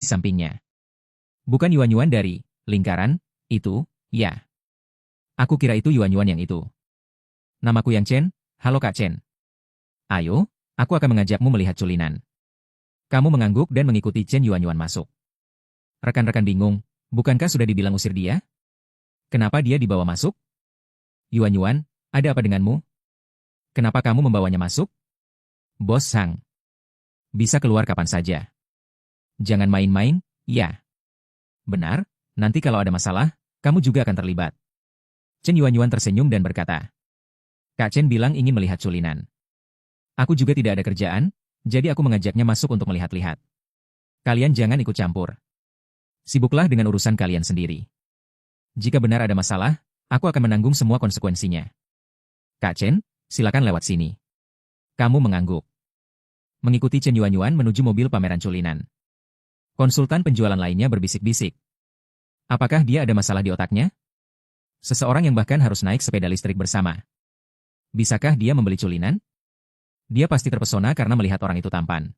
sampingnya. Bukan Yuan-Yuan dari lingkaran itu, ya. Aku kira itu Yuan-Yuan yang itu. Namaku Yang Chen, halo Kak Chen. Ayo, aku akan mengajakmu melihat culinan. Kamu mengangguk dan mengikuti Chen Yuan-Yuan masuk. Rekan-rekan bingung, bukankah sudah dibilang usir dia? Kenapa dia dibawa masuk? Yuan-Yuan, ada apa denganmu? Kenapa kamu membawanya masuk? Bos Zhang. Bisa keluar kapan saja. Jangan main-main, ya. Benar, nanti kalau ada masalah, kamu juga akan terlibat. Chen Yuan-Yuan tersenyum dan berkata, Kak Chen bilang ingin melihat culinan. Aku juga tidak ada kerjaan, jadi aku mengajaknya masuk untuk melihat-lihat. Kalian jangan ikut campur. Sibuklah dengan urusan kalian sendiri. Jika benar ada masalah, aku akan menanggung semua konsekuensinya. Kak Chen, silakan lewat sini. Kamu mengangguk. Mengikuti Chen Yuan-Yuan menuju mobil pameran culinan. Konsultan penjualan lainnya berbisik-bisik. Apakah dia ada masalah di otaknya? Seseorang yang bahkan harus naik sepeda listrik bersama. Bisakah dia membeli culinan? Dia pasti terpesona karena melihat orang itu tampan.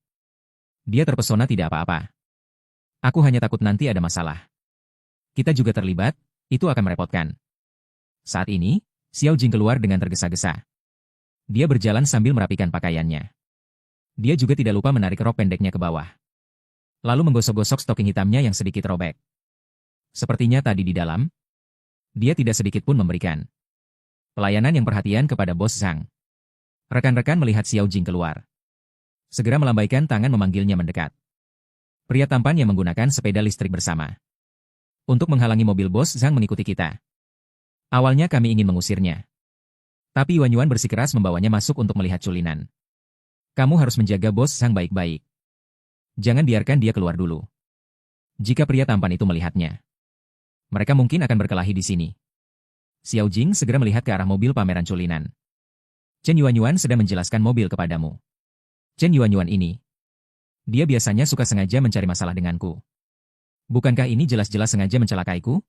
Dia terpesona tidak apa-apa. Aku hanya takut nanti ada masalah. Kita juga terlibat, itu akan merepotkan. Saat ini, Xiao Jing keluar dengan tergesa-gesa. Dia berjalan sambil merapikan pakaiannya. Dia juga tidak lupa menarik rok pendeknya ke bawah. Lalu menggosok-gosok stoking hitamnya yang sedikit robek. Sepertinya tadi di dalam, dia tidak sedikit pun memberikan pelayanan yang perhatian kepada Bos Zhang. Rekan-rekan melihat Xiao Jing keluar. Segera melambaikan tangan memanggilnya mendekat. Pria tampan yang menggunakan sepeda listrik bersama. Untuk menghalangi mobil Bos Zhang mengikuti kita. Awalnya kami ingin mengusirnya. Tapi Yuan-Yuan bersikeras membawanya masuk untuk melihat culinan. Kamu harus menjaga Bos Zhang baik-baik. Jangan biarkan dia keluar dulu. Jika pria tampan itu melihatnya, mereka mungkin akan berkelahi di sini. Xiao Jing segera melihat ke arah mobil pameran culinan. Chen Yuan-Yuan sedang menjelaskan mobil kepadamu. Chen Yuan-Yuan ini. Dia biasanya suka sengaja mencari masalah denganku. Bukankah ini jelas-jelas sengaja mencelakaiku?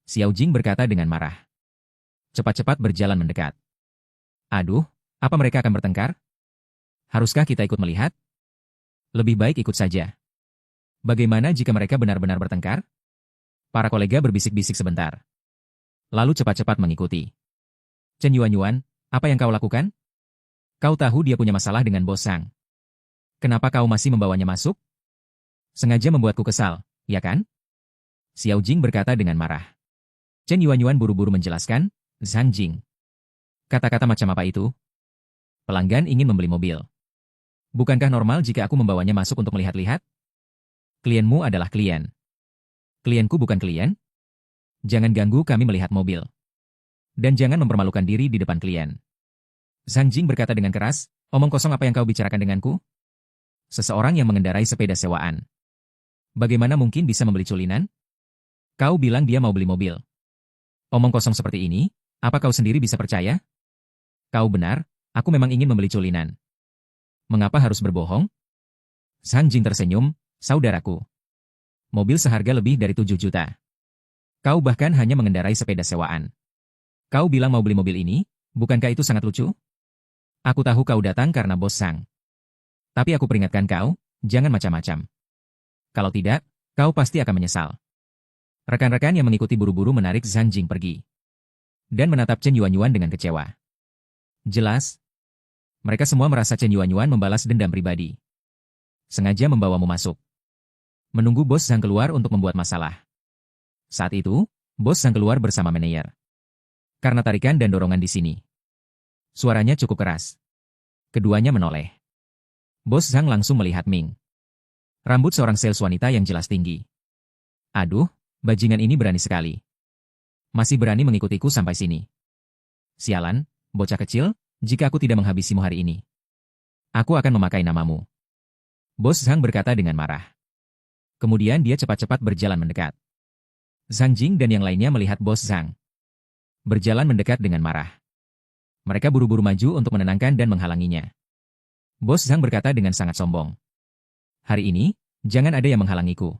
Xiao Jing berkata dengan marah. Cepat-cepat berjalan mendekat. Aduh, apa mereka akan bertengkar? Haruskah kita ikut melihat? Lebih baik ikut saja. Bagaimana jika mereka benar-benar bertengkar? Para kolega berbisik-bisik sebentar. Lalu cepat-cepat mengikuti. Chen Yuan-Yuan, apa yang kau lakukan? Kau tahu dia punya masalah dengan Bos Zhang. Kenapa kau masih membawanya masuk? Sengaja membuatku kesal, ya kan? Xiao Jing berkata dengan marah. Chen Yuan-Yuan buru-buru menjelaskan, Zhang Jing. Kata-kata macam apa itu? Pelanggan ingin membeli mobil. Bukankah normal jika aku membawanya masuk untuk melihat-lihat? Klienmu adalah klien. Klienku bukan klien? Jangan ganggu kami melihat mobil. Dan jangan mempermalukan diri di depan klien. Zhang Jing berkata dengan keras, omong kosong apa yang kau bicarakan denganku? Seseorang yang mengendarai sepeda sewaan. Bagaimana mungkin bisa membeli culinan? Kau bilang dia mau beli mobil. Omong kosong seperti ini, apa kau sendiri bisa percaya? Kau benar, aku memang ingin membeli culinan. Mengapa harus berbohong? Zhang Jing tersenyum, saudaraku. Mobil seharga lebih dari 7 juta. Kau bahkan hanya mengendarai sepeda sewaan. Kau bilang mau beli mobil ini, bukankah itu sangat lucu? Aku tahu kau datang karena Bos Zhang. Tapi aku peringatkan kau, jangan macam-macam. Kalau tidak, kau pasti akan menyesal. Rekan-rekan yang mengikuti buru-buru menarik Zhang Jing pergi. Dan menatap Chen Yuan-Yuan dengan kecewa. Jelas. Mereka semua merasa Chen Yuan-Yuan membalas dendam pribadi. Sengaja membawamu masuk. Menunggu Bos Zhang keluar untuk membuat masalah. Saat itu, Bos Zhang keluar bersama manajer. Karena tarikan dan dorongan di sini. Suaranya cukup keras. Keduanya menoleh. Bos Zhang langsung melihat Ming. Rambut seorang sales wanita yang jelas tinggi. Aduh, bajingan ini berani sekali. Masih berani mengikutiku sampai sini. Sialan, bocah kecil, jika aku tidak menghabisimu hari ini. Aku akan memakai namamu. Bos Zhang berkata dengan marah. Kemudian dia cepat-cepat berjalan mendekat. Zhang Jing dan yang lainnya melihat Bos Zhang. Berjalan mendekat dengan marah. Mereka buru-buru maju untuk menenangkan dan menghalanginya. Bos Zhang berkata dengan sangat sombong. Hari ini, jangan ada yang menghalangiku.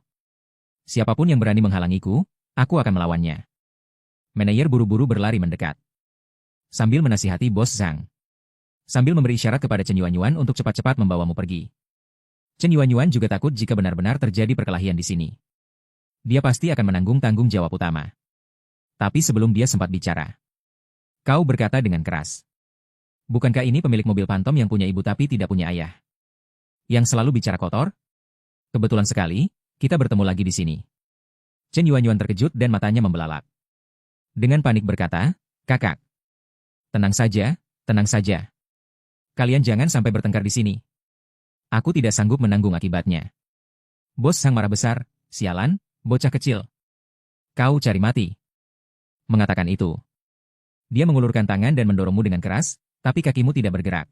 Siapapun yang berani menghalangiku, aku akan melawannya. Manajer buru-buru berlari mendekat. Sambil menasihati Bos Zhang. Sambil memberi isyarat kepada Chen Yuan-Yuan untuk cepat-cepat membawamu pergi. Chen Yuanyuan juga takut jika benar-benar terjadi perkelahian di sini. Dia pasti akan menanggung tanggung jawab utama. Tapi sebelum dia sempat bicara, kau berkata dengan keras. Bukankah ini pemilik mobil Phantom yang punya ibu tapi tidak punya ayah? Yang selalu bicara kotor? Kebetulan sekali, kita bertemu lagi di sini. Chen Yuanyuan terkejut dan matanya membelalak. Dengan panik berkata, kakak. Tenang saja, tenang saja. Kalian jangan sampai bertengkar di sini. Aku tidak sanggup menanggung akibatnya. Bos Zhang marah besar, sialan, bocah kecil. Kau cari mati. Mengatakan itu, dia mengulurkan tangan dan mendorongmu dengan keras, tapi kakimu tidak bergerak.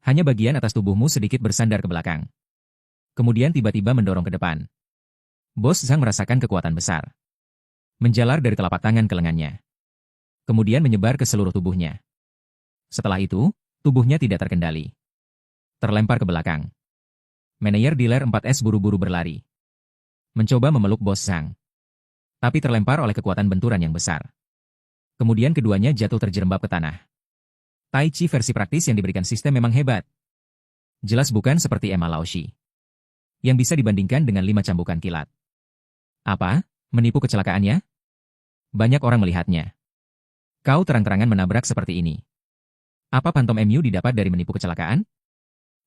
Hanya bagian atas tubuhmu sedikit bersandar ke belakang. Kemudian tiba-tiba mendorong ke depan. Bos Zhang merasakan kekuatan besar. Menjalar dari telapak tangan ke lengannya. Kemudian menyebar ke seluruh tubuhnya. Setelah itu, tubuhnya tidak terkendali. Terlempar ke belakang. Manajer dealer 4S buru-buru berlari. Mencoba memeluk Bos Zhang. Tapi terlempar oleh kekuatan benturan yang besar. Kemudian keduanya jatuh terjerembab ke tanah. Tai Chi versi praktis yang diberikan sistem memang hebat. Jelas bukan seperti Emma Laoshi. Yang bisa dibandingkan dengan 5 cambukan kilat. Apa? Menipu kecelakaannya? Banyak orang melihatnya. Kau terang-terangan menabrak seperti ini. Apa Phantom MU didapat dari menipu kecelakaan?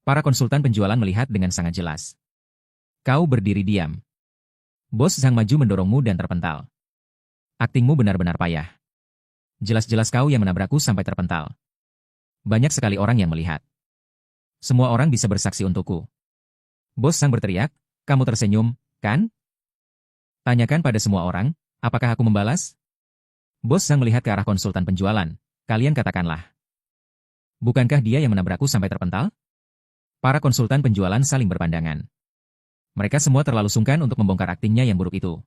Para konsultan penjualan melihat dengan sangat jelas. Kau berdiri diam. Bos Zhang maju mendorongmu dan terpental. Aktingmu benar-benar payah. Jelas-jelas kau yang menabrakku sampai terpental. Banyak sekali orang yang melihat. Semua orang bisa bersaksi untukku. Bos Zhang berteriak, kamu tersenyum, kan? Tanyakan pada semua orang, apakah aku membalas? Bos Zhang melihat ke arah konsultan penjualan. Kalian katakanlah. Bukankah dia yang menabrakku sampai terpental? Para konsultan penjualan saling berpandangan. Mereka semua terlalu sungkan untuk membongkar aktingnya yang buruk itu.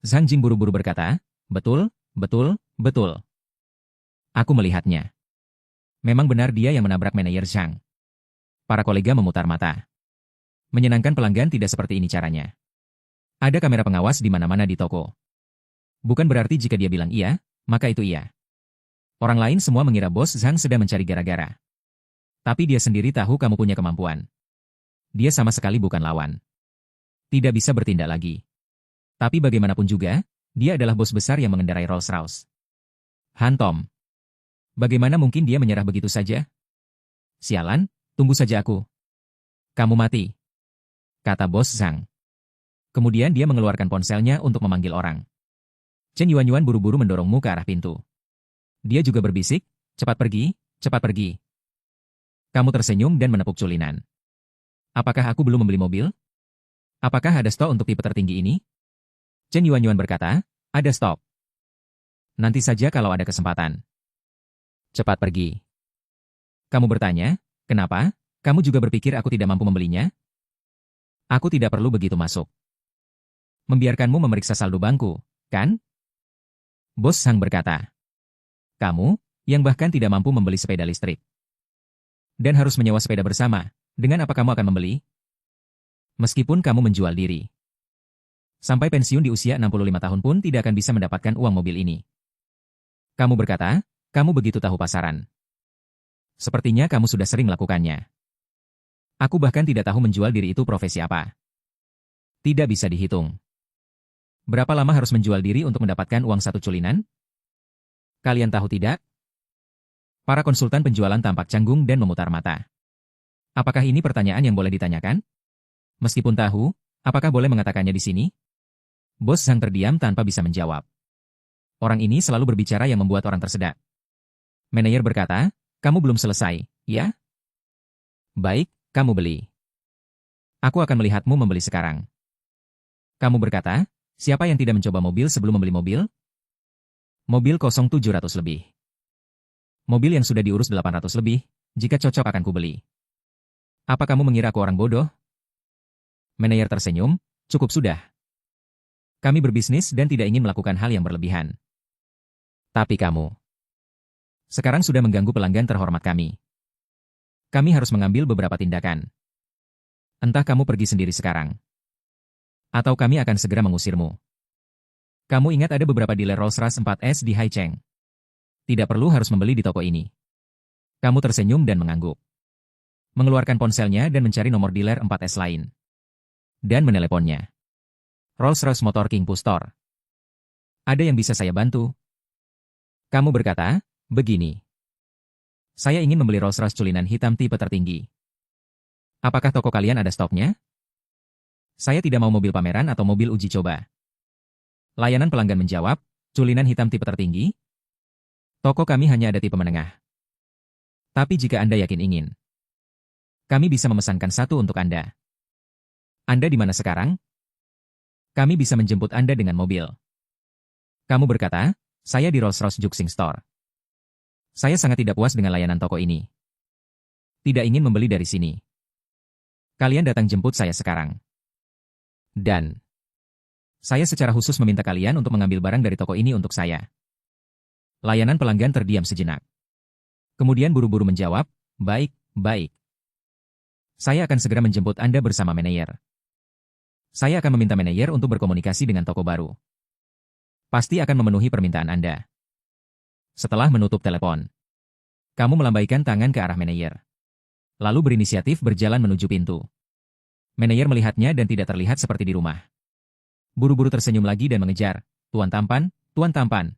Zhang Jing buru-buru berkata, betul, betul, betul. Aku melihatnya. Memang benar dia yang menabrak manajer Zhang. Para kolega memutar mata. Menyenangkan pelanggan tidak seperti ini caranya. Ada kamera pengawas di mana-mana di toko. Bukan berarti jika dia bilang iya, maka itu iya. Orang lain semua mengira Bos Zhang sedang mencari gara-gara. Tapi dia sendiri tahu kamu punya kemampuan. Dia sama sekali bukan lawan. Tidak bisa bertindak lagi. Tapi bagaimanapun juga, dia adalah bos besar yang mengendarai Rolls-Royce. Hantom. Bagaimana mungkin dia menyerah begitu saja? Sialan, tunggu saja aku. Kamu mati. Kata Bos Zhang. Kemudian dia mengeluarkan ponselnya untuk memanggil orang. Chen Yuanyuan buru-buru mendorongmu ke arah pintu. Dia juga berbisik, cepat pergi, cepat pergi. Kamu tersenyum dan menepuk culinan. Apakah aku belum membeli mobil? Apakah ada stok untuk tipe tertinggi ini? Chen Yuanyuan berkata, ada stok. Nanti saja kalau ada kesempatan. Cepat pergi. Kamu bertanya, kenapa? Kamu juga berpikir aku tidak mampu membelinya? Aku tidak perlu begitu masuk. Membiarkanmu memeriksa saldo bangku, kan? Bos Zhang berkata. Kamu, yang bahkan tidak mampu membeli sepeda listrik. Dan harus menyewa sepeda bersama, dengan apa kamu akan membeli? Meskipun kamu menjual diri. Sampai pensiun di usia 65 tahun pun tidak akan bisa mendapatkan uang mobil ini. Kamu berkata, kamu begitu tahu pasaran. Sepertinya kamu sudah sering melakukannya. Aku bahkan tidak tahu menjual diri itu profesi apa. Tidak bisa dihitung. Berapa lama harus menjual diri untuk mendapatkan uang satu culinan? Kalian tahu tidak? Para konsultan penjualan tampak canggung dan memutar mata. Apakah ini pertanyaan yang boleh ditanyakan? Meskipun tahu, apakah boleh mengatakannya di sini? Bos Zhang terdiam tanpa bisa menjawab. Orang ini selalu berbicara yang membuat orang tersedak. Manajer berkata, kamu belum selesai, ya? Baik, kamu beli. Aku akan melihatmu membeli sekarang. Kamu berkata, siapa yang tidak mencoba mobil sebelum membeli mobil? Mobil 0700 lebih. Mobil yang sudah diurus 800 lebih, jika cocok akan kubeli. Apa kamu mengira aku orang bodoh? Manajer tersenyum, cukup sudah. Kami berbisnis dan tidak ingin melakukan hal yang berlebihan. Tapi kamu sekarang sudah mengganggu pelanggan terhormat kami. Kami harus mengambil beberapa tindakan. Entah kamu pergi sendiri sekarang, atau kami akan segera mengusirmu. Kamu ingat ada beberapa dealer Rolls-Royce 4S di Haicheng. Tidak perlu harus membeli di toko ini. Kamu tersenyum dan mengangguk. mengeluarkan ponselnya dan mencari nomor dealer 4S lain. Dan meneleponnya. Rolls-Royce Motor King Pu Store. Ada yang bisa saya bantu? Kamu berkata, begini. Saya ingin membeli Rolls-Royce culinan hitam tipe tertinggi. Apakah toko kalian ada stoknya? Saya tidak mau mobil pameran atau mobil uji coba. Layanan pelanggan menjawab, culinan hitam tipe tertinggi? Toko kami hanya ada tipe menengah. Tapi jika Anda yakin ingin, kami bisa memesankan satu untuk Anda. Anda di mana sekarang? Kami bisa menjemput Anda dengan mobil. Kamu berkata, saya di Rolls-Royce Juxing Store. Saya sangat tidak puas dengan layanan toko ini. Tidak ingin membeli dari sini. Kalian datang jemput saya sekarang. Dan saya secara khusus meminta kalian untuk mengambil barang dari toko ini untuk saya. Layanan pelanggan terdiam sejenak. Kemudian buru-buru menjawab, baik, baik. Saya akan segera menjemput Anda bersama manajer. Saya akan meminta manajer untuk berkomunikasi dengan toko baru. Pasti akan memenuhi permintaan Anda. Setelah menutup telepon, kamu melambaikan tangan ke arah manajer. Lalu berinisiatif berjalan menuju pintu. Manajer melihatnya dan tidak terlihat seperti di rumah. Buru-buru tersenyum lagi dan mengejar, Tuan Tampan, Tuan Tampan.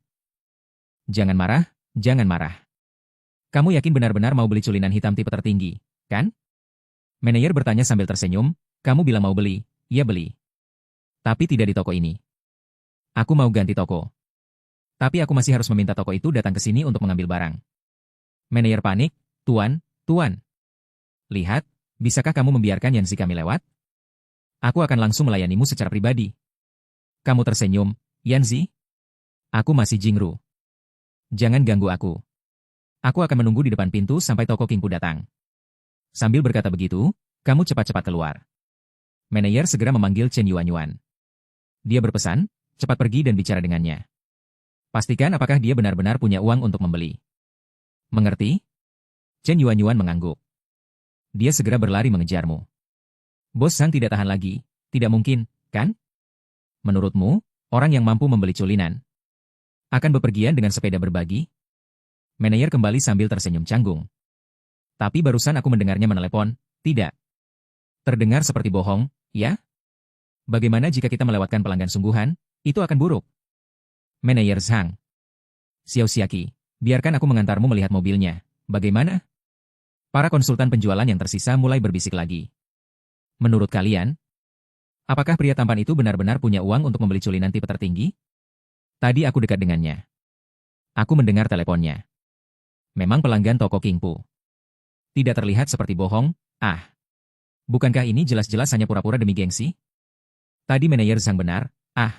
Jangan marah, jangan marah. Kamu yakin benar-benar mau beli culinan hitam tipe tertinggi, kan? Manajer bertanya sambil tersenyum, kamu bilang mau beli, iya beli. Tapi tidak di toko ini. Aku mau ganti toko. Tapi aku masih harus meminta toko itu datang ke sini untuk mengambil barang. Manajer panik, Tuan, Tuan. Lihat, bisakah kamu membiarkan Yanzi kami lewat? Aku akan langsung melayanimu secara pribadi. Kamu tersenyum, Yanzi? Aku masih Jingru. Jangan ganggu aku. Aku akan menunggu di depan pintu sampai toko Kingpu datang. Sambil berkata begitu, kamu cepat-cepat keluar. Manajer segera memanggil Chen Yuanyuan. Dia berpesan, cepat pergi dan bicara dengannya. Pastikan apakah dia benar-benar punya uang untuk membeli. Mengerti? Chen Yuanyuan mengangguk. Dia segera berlari mengejarmu. Bos Sang tidak tahan lagi, tidak mungkin, kan? Menurutmu, orang yang mampu membeli culinan akan bepergian dengan sepeda berbagi? Manajer kembali sambil tersenyum canggung. Tapi barusan aku mendengarnya menelepon, tidak. Terdengar seperti bohong, ya? Bagaimana jika kita melewatkan pelanggan sungguhan? Itu akan buruk. Manajer Zhang. Xiao Xiaqi, biarkan aku mengantarmu melihat mobilnya. Bagaimana? Para konsultan penjualan yang tersisa mulai berbisik lagi. Menurut kalian, apakah pria tampan itu benar-benar punya uang untuk membeli culinan tipe tertinggi? Tadi aku dekat dengannya. Aku mendengar teleponnya. Memang pelanggan toko Kingpu. Tidak terlihat seperti bohong, ah. Bukankah ini jelas-jelas hanya pura-pura demi gengsi? Tadi manajer Zhang benar, ah.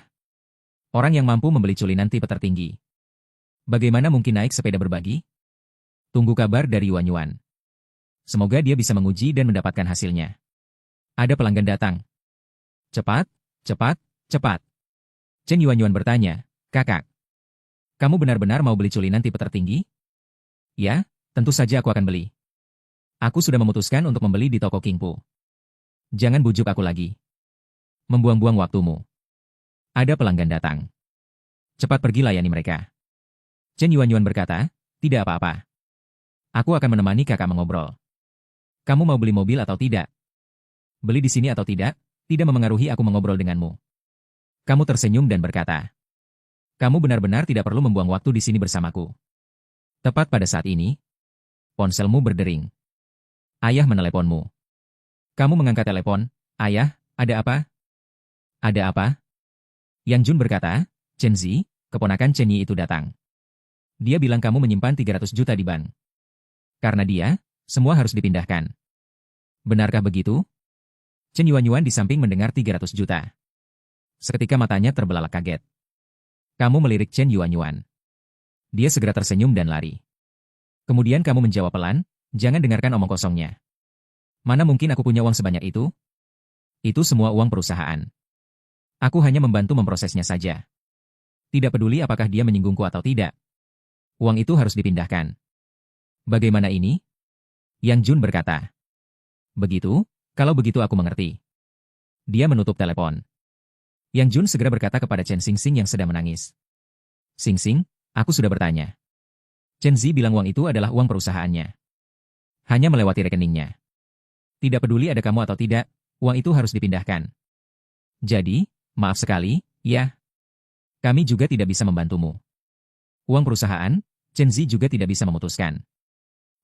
Orang yang mampu membeli culinan tipe tertinggi. Bagaimana mungkin naik sepeda berbagi? Tunggu kabar dari Yuanyuan. Semoga dia bisa menguji dan mendapatkan hasilnya. Ada pelanggan datang. Cepat, cepat, cepat. Chen Yuanyuan bertanya, kakak. Kamu benar-benar mau beli culinan tipe tertinggi? Ya, tentu saja aku akan beli. Aku sudah memutuskan untuk membeli di toko Kingpu. Jangan bujuk aku lagi. Membuang-buang waktumu. Ada pelanggan datang. Cepat pergi layani mereka. Chen Yuanyuan berkata, tidak apa-apa. Aku akan menemani kakak mengobrol. Kamu mau beli mobil atau tidak? Beli di sini atau tidak memengaruhi aku mengobrol denganmu. Kamu tersenyum dan berkata, kamu benar-benar tidak perlu membuang waktu di sini bersamaku. Tepat pada saat ini, ponselmu berdering. Ayah meneleponmu. Kamu mengangkat telepon, ayah, ada apa? Ada apa? Yang Jun berkata, Chen Zi, keponakan Chen Yi itu datang. Dia bilang kamu menyimpan 300 juta di bank. Karena dia, semua harus dipindahkan. Benarkah begitu? Chen Yuanyuan di samping mendengar 300 juta. Seketika matanya terbelalak kaget. Kamu melirik Chen Yuanyuan. Dia segera tersenyum dan lari. Kemudian kamu menjawab pelan, jangan dengarkan omong kosongnya. Mana mungkin aku punya uang sebanyak itu? Itu semua uang perusahaan. Aku hanya membantu memprosesnya saja. Tidak peduli apakah dia menyinggungku atau tidak. Uang itu harus dipindahkan. Bagaimana ini? Yang Jun berkata. Begitu, kalau begitu aku mengerti. Dia menutup telepon. Yang Jun segera berkata kepada Chen Xingxing yang sedang menangis. Xingxing, aku sudah bertanya. Chen Zi bilang uang itu adalah uang perusahaannya. Hanya melewati rekeningnya. Tidak peduli ada kamu atau tidak, uang itu harus dipindahkan. Jadi, maaf sekali, ya. Kami juga tidak bisa membantumu. Uang perusahaan, Chen Zi juga tidak bisa memutuskan.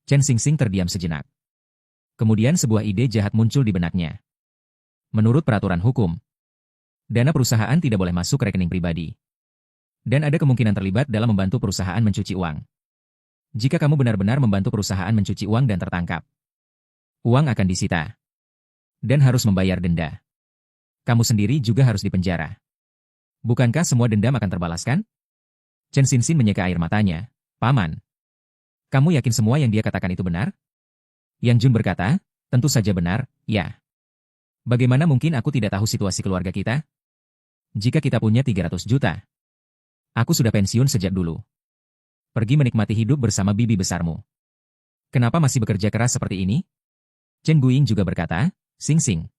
Chen Xingxing terdiam sejenak. Kemudian sebuah ide jahat muncul di benaknya. Menurut peraturan hukum, dana perusahaan tidak boleh masuk ke rekening pribadi. Dan ada kemungkinan terlibat dalam membantu perusahaan mencuci uang. Jika kamu benar-benar membantu perusahaan mencuci uang dan tertangkap, uang akan disita. Dan harus membayar denda. Kamu sendiri juga harus dipenjara. Bukankah semua dendam akan terbalaskan? Chen Xinxin menyeka air matanya. Paman, kamu yakin semua yang dia katakan itu benar? Yang Jun berkata, tentu saja benar, ya. Bagaimana mungkin aku tidak tahu situasi keluarga kita? Jika kita punya 300 juta. Aku sudah pensiun sejak dulu. Pergi menikmati hidup bersama bibi besarmu. Kenapa masih bekerja keras seperti ini? Chen Guiying juga berkata, Xingxing.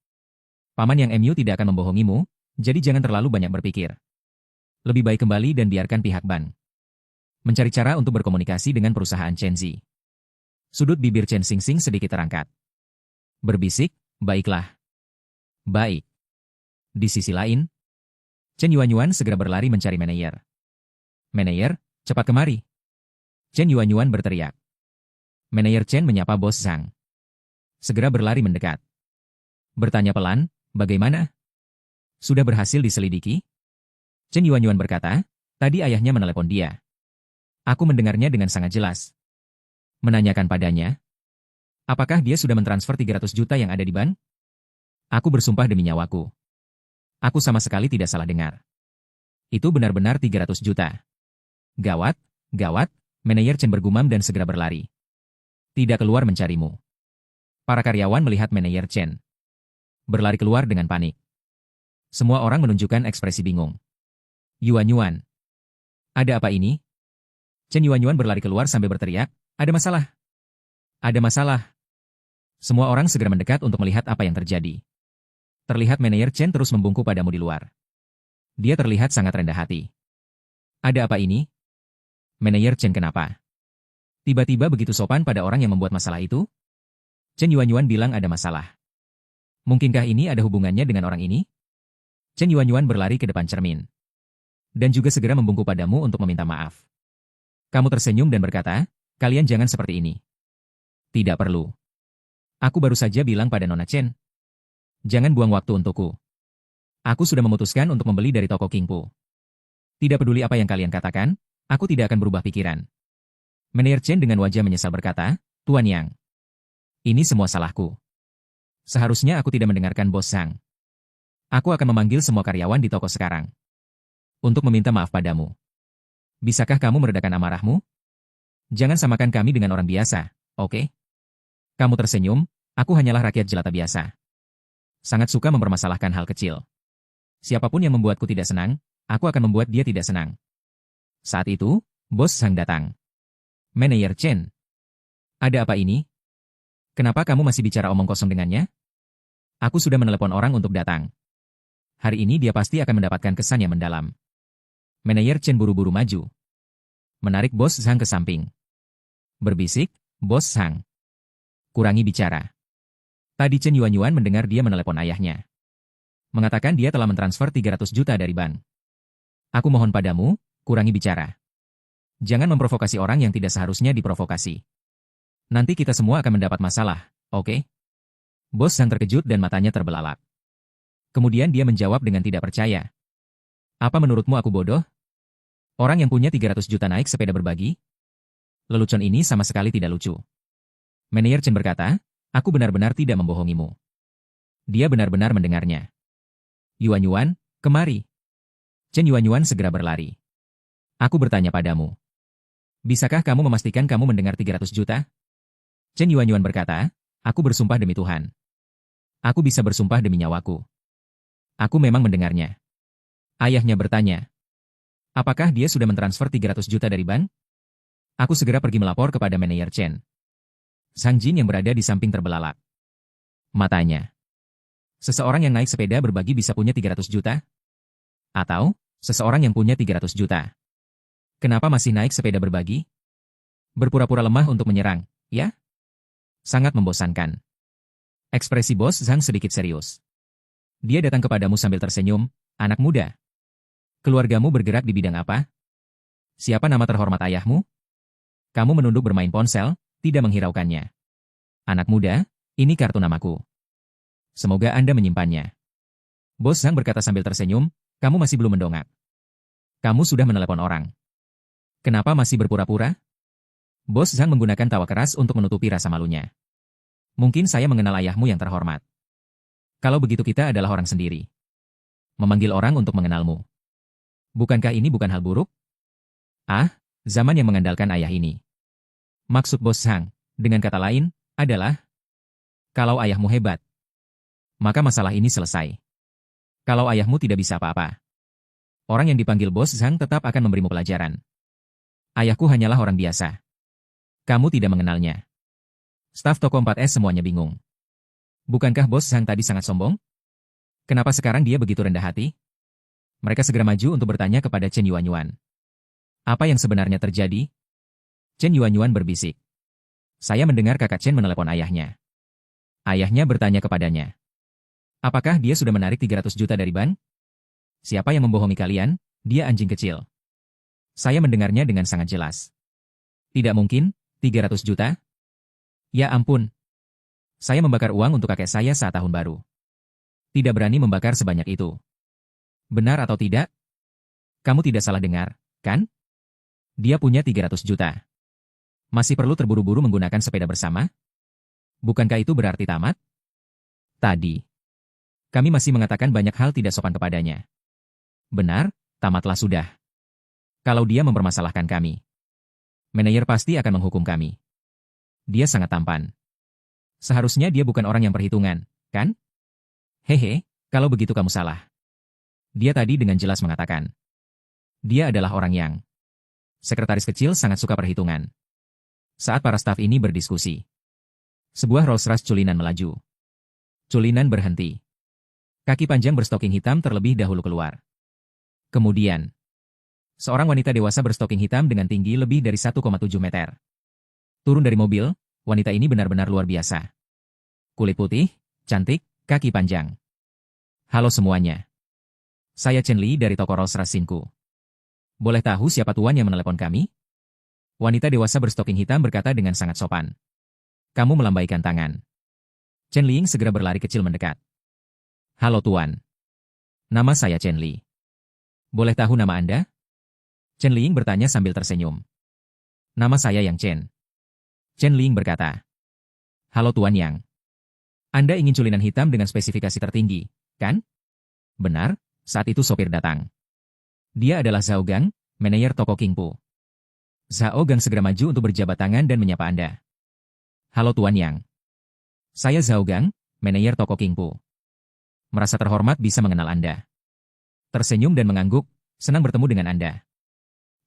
Paman yang MU tidak akan membohongimu, jadi jangan terlalu banyak berpikir. Lebih baik kembali dan biarkan pihak bank mencari cara untuk berkomunikasi dengan perusahaan Chen Zi. Sudut bibir Chen Xingxing sedikit terangkat. Berbisik, baiklah. Baik. Di sisi lain, Chen Yuanyuan segera berlari mencari manajer. Manajer, cepat kemari. Chen Yuanyuan berteriak. Manajer Chen menyapa bos Zhang. Segera berlari mendekat. Bertanya pelan, bagaimana? Sudah berhasil diselidiki? Chen Yuanyuan berkata, tadi ayahnya menelepon dia. Aku mendengarnya dengan sangat jelas. Menanyakan padanya, apakah dia sudah mentransfer 300 juta yang ada di bank? Aku bersumpah demi nyawaku. Aku sama sekali tidak salah dengar. Itu benar-benar 300 juta. Gawat, gawat, manajer Chen bergumam dan segera berlari. Tidak keluar mencarimu. Para karyawan melihat manajer Chen berlari keluar dengan panik. Semua orang menunjukkan ekspresi bingung. Yuanyuan. Ada apa ini? Chen Yuanyuan berlari keluar sambil berteriak, ada masalah. Ada masalah. Semua orang segera mendekat untuk melihat apa yang terjadi. Terlihat manajer Chen terus membungkuk padamu di luar. Dia terlihat sangat rendah hati. Ada apa ini? Manajer Chen kenapa? Tiba-tiba begitu sopan pada orang yang membuat masalah itu? Chen Yuanyuan bilang ada masalah. Mungkinkah ini ada hubungannya dengan orang ini? Chen Yuanyuan berlari ke depan cermin. Dan juga segera membungkuk padamu untuk meminta maaf. Kamu tersenyum dan berkata, kalian jangan seperti ini. Tidak perlu. Aku baru saja bilang pada Nona Chen. Jangan buang waktu untukku. Aku sudah memutuskan untuk membeli dari toko Kingpu. Tidak peduli apa yang kalian katakan, aku tidak akan berubah pikiran. Manajer Chen dengan wajah menyesal berkata, Tuan Yang. Ini semua salahku. Seharusnya aku tidak mendengarkan bos Zhang. Aku akan memanggil semua karyawan di toko sekarang. Untuk meminta maaf padamu. Bisakah kamu meredakan amarahmu? Jangan samakan kami dengan orang biasa, oke? Kamu tersenyum, aku hanyalah rakyat jelata biasa. Sangat suka mempermasalahkan hal kecil. Siapapun yang membuatku tidak senang, aku akan membuat dia tidak senang. Saat itu, bos Zhang datang. Manajer Chen. Ada apa ini? Kenapa kamu masih bicara omong kosong dengannya? Aku sudah menelepon orang untuk datang. Hari ini dia pasti akan mendapatkan kesan yang mendalam. Manajer Chen buru-buru maju. Menarik bos Zhang ke samping. Berbisik, bos Zhang. Kurangi bicara. Tadi Chen Yuanyuan mendengar dia menelepon ayahnya. Mengatakan dia telah mentransfer 300 juta dari bank. Aku mohon padamu, kurangi bicara. Jangan memprovokasi orang yang tidak seharusnya diprovokasi. Nanti kita semua akan mendapat masalah, oke? Bos Zhang terkejut dan matanya terbelalak. Kemudian dia menjawab dengan tidak percaya. Apa menurutmu aku bodoh? Orang yang punya 300 juta naik sepeda berbagi? Lelucon ini sama sekali tidak lucu. Manajer Chen berkata, aku benar-benar tidak membohongimu. Dia benar-benar mendengarnya. Yuanyuan, kemari. Chen Yuanyuan segera berlari. Aku bertanya padamu. Bisakah kamu memastikan kamu mendengar 300 juta? Chen Yuanyuan berkata, aku bersumpah demi Tuhan. Aku bisa bersumpah demi nyawaku. Aku memang mendengarnya. Ayahnya bertanya, apakah dia sudah mentransfer 300 juta dari bank? Aku segera pergi melapor kepada manajer Chen. Sang Jin yang berada di samping terbelalak. Matanya. Seseorang yang naik sepeda berbagi bisa punya 300 juta? Atau, seseorang yang punya 300 juta? Kenapa masih naik sepeda berbagi? Berpura-pura lemah untuk menyerang, ya? Sangat membosankan. Ekspresi Bos Zhang sedikit serius. Dia datang kepadamu sambil tersenyum, anak muda. Keluargamu bergerak di bidang apa? Siapa nama terhormat ayahmu? Kamu menunduk bermain ponsel, tidak menghiraukannya. Anak muda, ini kartu namaku. Semoga Anda menyimpannya. Bos Zhang berkata sambil tersenyum, kamu masih belum mendongak. Kamu sudah menelepon orang. Kenapa masih berpura-pura? Bos Zhang menggunakan tawa keras untuk menutupi rasa malunya. Mungkin saya mengenal ayahmu yang terhormat. Kalau begitu kita adalah orang sendiri. Memanggil orang untuk mengenalmu. Bukankah ini bukan hal buruk? Ah, zaman yang mengandalkan ayah ini. Maksud Bos Zhang, dengan kata lain, adalah kalau ayahmu hebat, maka masalah ini selesai. Kalau ayahmu tidak bisa apa-apa, orang yang dipanggil Bos Zhang tetap akan memberimu pelajaran. Ayahku hanyalah orang biasa. Kamu tidak mengenalnya. Staf toko 4S semuanya bingung. Bukankah Bos Zhang tadi sangat sombong? Kenapa sekarang dia begitu rendah hati? Mereka segera maju untuk bertanya kepada Chen Yuanyuan. Apa yang sebenarnya terjadi? Chen Yuanyuan berbisik. Saya mendengar kakak Chen menelepon ayahnya. Ayahnya bertanya kepadanya. Apakah dia sudah menarik 300 juta dari bank? Siapa yang membohongi kalian? Dia anjing kecil. Saya mendengarnya dengan sangat jelas. Tidak mungkin, 300 juta? Ya ampun. Saya membakar uang untuk kakek saya saat tahun baru. Tidak berani membakar sebanyak itu. Benar atau tidak? Kamu tidak salah dengar, kan? Dia punya 300 juta. Masih perlu terburu-buru menggunakan sepeda bersama? Bukankah itu berarti tamat? Tadi. Kami masih mengatakan banyak hal tidak sopan kepadanya. Benar, tamatlah sudah. Kalau dia mempermasalahkan kami, manajer pasti akan menghukum kami. Dia sangat tampan. Seharusnya dia bukan orang yang perhitungan, kan? Hehe, kalau begitu kamu salah. Dia tadi dengan jelas mengatakan. Dia adalah orang yang. Sekretaris kecil sangat suka perhitungan. Saat para staf ini berdiskusi, sebuah Rolls-Royce culinan melaju. Culinan berhenti. Kaki panjang berstoking hitam terlebih dahulu keluar. Kemudian, seorang wanita dewasa berstoking hitam dengan tinggi lebih dari 1,7 meter. Turun dari mobil, wanita ini benar-benar luar biasa. Kulit putih, cantik, kaki panjang. Halo semuanya. Saya Chen Li dari toko Rolls-Royce Sinku. Boleh tahu siapa tuan yang menelepon kami? Wanita dewasa berstoking hitam berkata dengan sangat sopan. Kamu melambaikan tangan. Chen Ling segera berlari kecil mendekat. Halo tuan. Nama saya Chen Li. Boleh tahu nama Anda? Chen Ling bertanya sambil tersenyum. Nama saya Yang Chen. Chen Ling berkata. Halo tuan Yang. Anda ingin culinan hitam dengan spesifikasi tertinggi, kan? Benar, saat itu sopir datang. Dia adalah Zhao Gang, manajer toko Kingpu. Zhao Gang segera maju untuk berjabat tangan dan menyapa Anda. Halo Tuan Yang. Saya Zhao Gang, manajer toko Kingpu. Merasa terhormat bisa mengenal Anda. Tersenyum dan mengangguk, senang bertemu dengan Anda.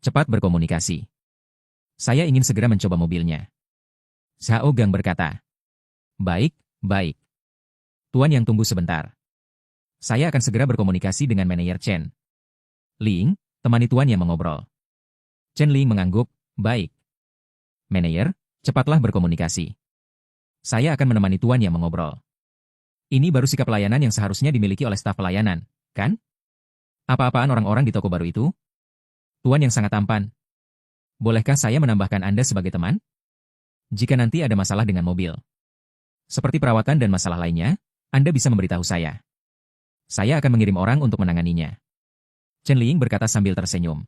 Cepat berkomunikasi. Saya ingin segera mencoba mobilnya. Zhao Gang berkata. Baik, baik. Tuan Yang tunggu sebentar. Saya akan segera berkomunikasi dengan manajer Chen. Ling, temani Tuan Yang mengobrol. Chen Ling mengangguk, baik. Manajer, cepatlah berkomunikasi. Saya akan menemani Tuan Yang mengobrol. Ini baru sikap pelayanan yang seharusnya dimiliki oleh staf pelayanan, kan? Apa-apaan orang-orang di toko baru itu? Tuan Yang sangat tampan. Bolehkah saya menambahkan Anda sebagai teman? Jika nanti ada masalah dengan mobil, seperti perawatan dan masalah lainnya, Anda bisa memberitahu saya. Saya akan mengirim orang untuk menanganinya. Chen Ling berkata sambil tersenyum.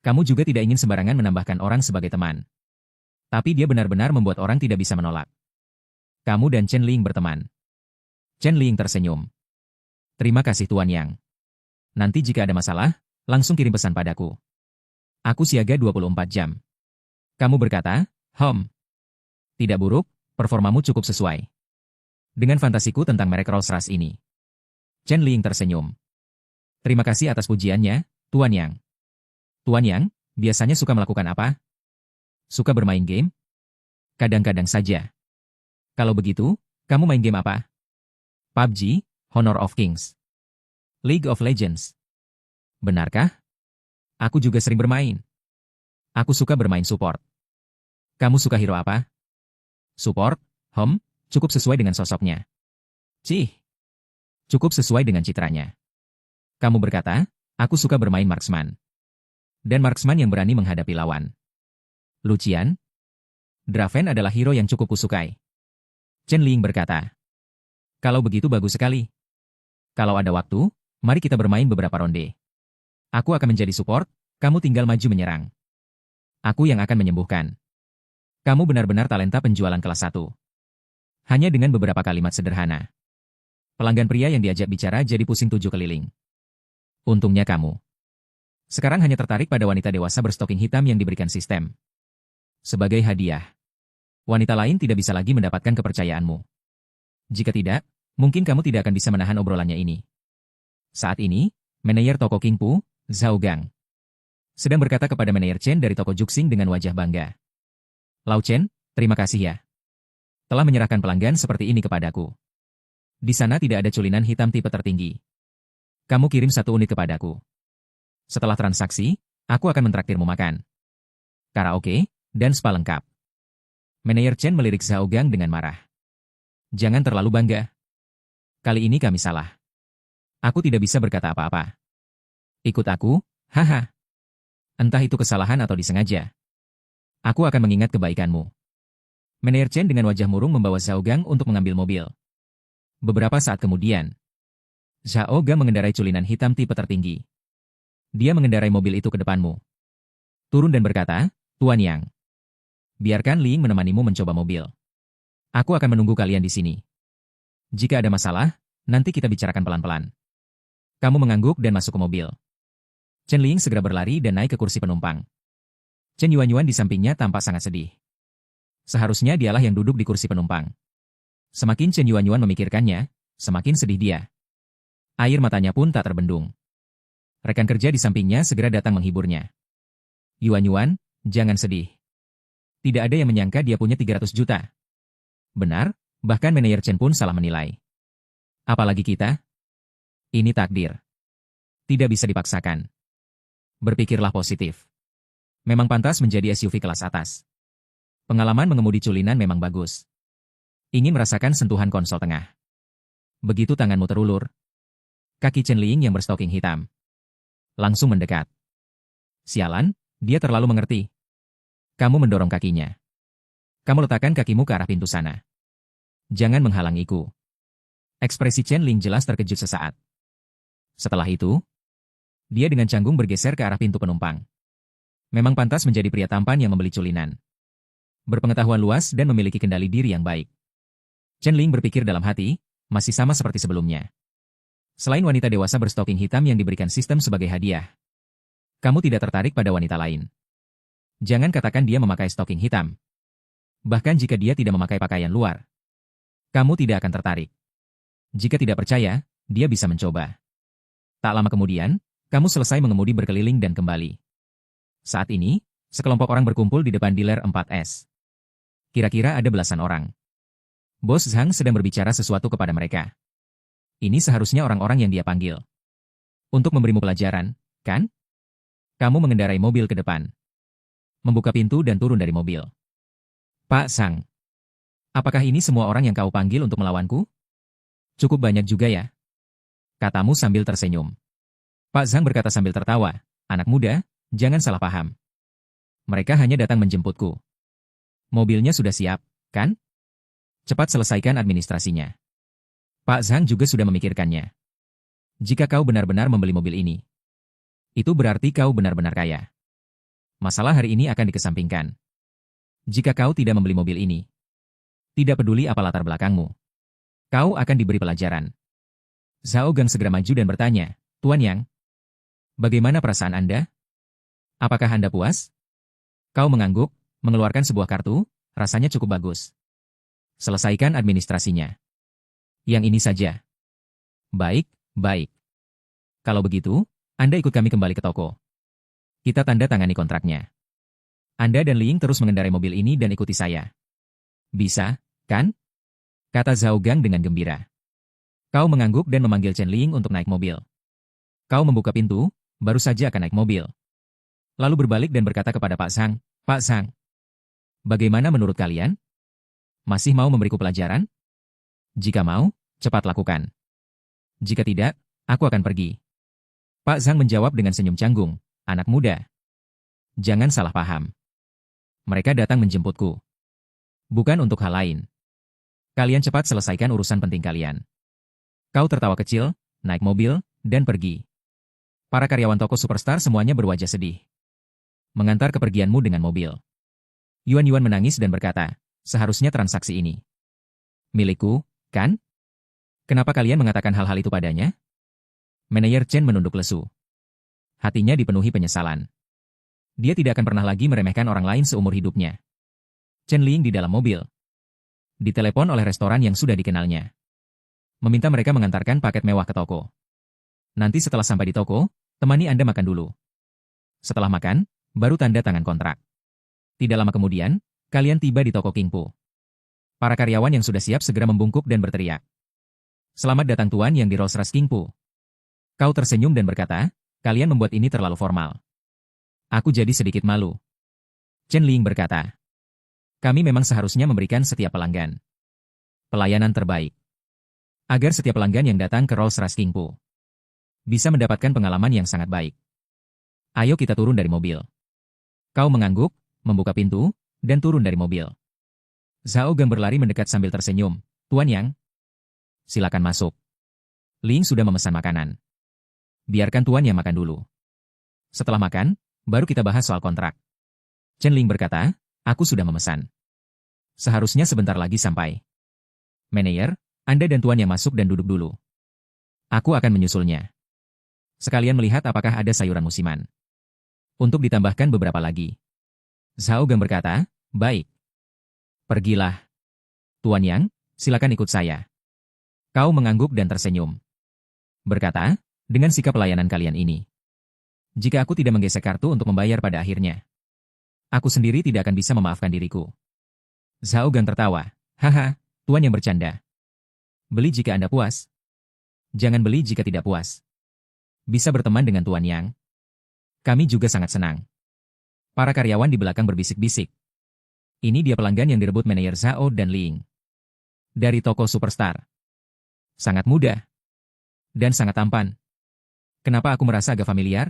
Kamu juga tidak ingin sembarangan menambahkan orang sebagai teman. Tapi dia benar-benar membuat orang tidak bisa menolak. Kamu dan Chen Ling berteman. Chen Ling tersenyum. Terima kasih Tuan Yang. Nanti jika ada masalah, langsung kirim pesan padaku. Aku siaga 24 jam. Kamu berkata, tidak buruk, performamu cukup sesuai dengan fantasiku tentang merek Rolls-Royce ini. Chen Ling tersenyum. Terima kasih atas pujiannya, Tuan Yang. Tuan Yang, biasanya suka melakukan apa? Suka bermain game? Kadang-kadang saja. Kalau begitu, kamu main game apa? PUBG, Honor of Kings, League of Legends. Benarkah? Aku juga sering bermain. Aku suka bermain support. Kamu suka hero apa? Support? Cukup sesuai dengan sosoknya. Cih. Cukup sesuai dengan citranya. Kamu berkata, aku suka bermain marksman. Dan marksman yang berani menghadapi lawan. Lucian? Draven adalah hero yang cukup kusukai. Chen Ling berkata. Kalau begitu bagus sekali. Kalau ada waktu, mari kita bermain beberapa ronde. Aku akan menjadi support, kamu tinggal maju menyerang. Aku yang akan menyembuhkan. Kamu benar-benar talenta penjualan kelas 1. Hanya dengan beberapa kalimat sederhana. Pelanggan pria yang diajak bicara jadi pusing 7 keliling. Untungnya kamu. Sekarang hanya tertarik pada wanita dewasa berstoking hitam yang diberikan sistem. Sebagai hadiah. Wanita lain tidak bisa lagi mendapatkan kepercayaanmu. Jika tidak, mungkin kamu tidak akan bisa menahan obrolannya ini. Saat ini, manajer toko King Pu, Zhao Gang, sedang berkata kepada manajer Chen dari toko Juxing dengan wajah bangga. Lau Chen, terima kasih ya. Telah menyerahkan pelanggan seperti ini kepadaku. Di sana tidak ada culinan hitam tipe tertinggi. Kamu kirim 1 unit kepadaku. Setelah transaksi, aku akan mentraktirmu makan. Karaoke, dan spa lengkap. Manajer Chen melirik Zhao Gang dengan marah. Jangan terlalu bangga. Kali ini kami salah. Aku tidak bisa berkata apa-apa. Ikut aku, haha. Entah itu kesalahan atau disengaja. Aku akan mengingat kebaikanmu. Manajer Chen dengan wajah murung membawa Zhao Gang untuk mengambil mobil. Beberapa saat kemudian, Zhao Gang mengendarai culinan hitam tipe tertinggi. Dia mengendarai mobil itu ke depanmu. Turun dan berkata, Tuan Yang. Biarkan Ling menemanimu mencoba mobil. Aku akan menunggu kalian di sini. Jika ada masalah, nanti kita bicarakan pelan-pelan. Kamu mengangguk dan masuk ke mobil. Chen Ling segera berlari dan naik ke kursi penumpang. Chen Yuanyuan di sampingnya tampak sangat sedih. Seharusnya dialah yang duduk di kursi penumpang. Semakin Chen Yuanyuan memikirkannya, semakin sedih dia. Air matanya pun tak terbendung. Rekan kerja di sampingnya segera datang menghiburnya. Yuanyuan, jangan sedih. Tidak ada yang menyangka dia punya 300 juta. Benar, bahkan manajer Chen pun salah menilai. Apalagi kita? Ini takdir. Tidak bisa dipaksakan. Berpikirlah positif. Memang pantas menjadi SUV kelas atas. Pengalaman mengemudi culinan memang bagus. Ingin merasakan sentuhan konsol tengah. Begitu tanganmu terulur, kaki Chen Ling yang berstoking hitam langsung mendekat. Sialan, dia terlalu mengerti. Kamu mendorong kakinya. Kamu letakkan kakimu ke arah pintu sana. Jangan menghalangiku. Ekspresi Chen Ling jelas terkejut sesaat. Setelah itu, dia dengan canggung bergeser ke arah pintu penumpang. Memang pantas menjadi pria tampan yang membeli culinan. Berpengetahuan luas dan memiliki kendali diri yang baik. Chen Ling berpikir dalam hati, masih sama seperti sebelumnya. Selain wanita dewasa berstoking hitam yang diberikan sistem sebagai hadiah, kamu tidak tertarik pada wanita lain. Jangan katakan dia memakai stoking hitam. Bahkan jika dia tidak memakai pakaian luar, kamu tidak akan tertarik. Jika tidak percaya, dia bisa mencoba. Tak lama kemudian, kamu selesai mengemudi berkeliling dan kembali. Saat ini, sekelompok orang berkumpul di depan dealer 4S. Kira-kira ada belasan orang. Bos Zhang sedang berbicara sesuatu kepada mereka. Ini seharusnya orang-orang yang dia panggil. Untuk memberimu pelajaran, kan? Kamu mengendarai mobil ke depan. Membuka pintu dan turun dari mobil. Pak Zhang. Apakah ini semua orang yang kau panggil untuk melawanku? Cukup banyak juga ya. Katamu sambil tersenyum. Pak Zhang berkata sambil tertawa, anak muda, jangan salah paham. Mereka hanya datang menjemputku. Mobilnya sudah siap, kan? Cepat selesaikan administrasinya. Pak Zhang juga sudah memikirkannya. Jika kau benar-benar membeli mobil ini, itu berarti kau benar-benar kaya. Masalah hari ini akan dikesampingkan. Jika kau tidak membeli mobil ini, tidak peduli apa latar belakangmu, kau akan diberi pelajaran. Zhao Gang segera maju dan bertanya, Tuan Yang, bagaimana perasaan Anda? Apakah Anda puas? Kau mengangguk, mengeluarkan sebuah kartu, rasanya cukup bagus. Selesaikan administrasinya. Yang ini saja. Baik, baik. Kalau begitu, Anda ikut kami kembali ke toko. Kita tanda tangani kontraknya. Anda dan Ling terus mengendarai mobil ini dan ikuti saya. Bisa, kan? Kata Zhao Gang dengan gembira. Kau mengangguk dan memanggil Chen Ling untuk naik mobil. Kau membuka pintu, baru saja akan naik mobil. Lalu berbalik dan berkata kepada Pak Zhang, Pak Zhang, bagaimana menurut kalian? Masih mau memberiku pelajaran? Jika mau, cepat lakukan. Jika tidak, aku akan pergi. Pak Zhang menjawab dengan senyum canggung. Anak muda. Jangan salah paham. Mereka datang menjemputku. Bukan untuk hal lain. Kalian cepat selesaikan urusan penting kalian. Kau tertawa kecil, naik mobil, dan pergi. Para karyawan toko superstar semuanya berwajah sedih. Mengantar kepergianmu dengan mobil. Yuan menangis dan berkata, seharusnya transaksi ini milikku, kan? Kenapa kalian mengatakan hal-hal itu padanya? Manajer Chen menunduk lesu. Hatinya dipenuhi penyesalan. Dia tidak akan pernah lagi meremehkan orang lain seumur hidupnya. Chen Ling di dalam mobil. Ditelepon oleh restoran yang sudah dikenalnya. Meminta mereka mengantarkan paket mewah ke toko. Nanti setelah sampai di toko, temani Anda makan dulu. Setelah makan, baru tanda tangan kontrak. Tidak lama kemudian, kalian tiba di toko Kingpu. Para karyawan yang sudah siap segera membungkuk dan berteriak. Selamat datang tuan yang di Rolls-Royce Kingpu. Kau tersenyum dan berkata, kalian membuat ini terlalu formal. Aku jadi sedikit malu. Chen Ling berkata, kami memang seharusnya memberikan setiap pelanggan pelayanan terbaik. Agar setiap pelanggan yang datang ke Rolls-Royce Kingpu bisa mendapatkan pengalaman yang sangat baik. Ayo kita turun dari mobil. Kau mengangguk, membuka pintu, dan turun dari mobil. Zhao Gang berlari mendekat sambil tersenyum. Tuan Yang, silakan masuk. Ling sudah memesan makanan. Biarkan Tuan Yang makan dulu. Setelah makan, baru kita bahas soal kontrak. Chen Ling berkata, aku sudah memesan. Seharusnya sebentar lagi sampai. Manajer, Anda dan Tuan Yang masuk dan duduk dulu. Aku akan menyusulnya. Sekalian melihat apakah ada sayuran musiman. Untuk ditambahkan beberapa lagi. Zhao Gang berkata, baik. Pergilah. Tuan Yang, silakan ikut saya. Kau mengangguk dan tersenyum. Berkata, dengan sikap pelayanan kalian ini. Jika aku tidak menggesek kartu untuk membayar pada akhirnya, aku sendiri tidak akan bisa memaafkan diriku. Zhao Gang tertawa. Haha, Tuan Yang bercanda. Beli jika Anda puas. Jangan beli jika tidak puas. Bisa berteman dengan Tuan Yang. Kami juga sangat senang. Para karyawan di belakang berbisik-bisik. Ini dia pelanggan yang direbut manajer Zhao dan Ling. Dari toko superstar. Sangat muda. Dan sangat tampan. Kenapa aku merasa agak familiar?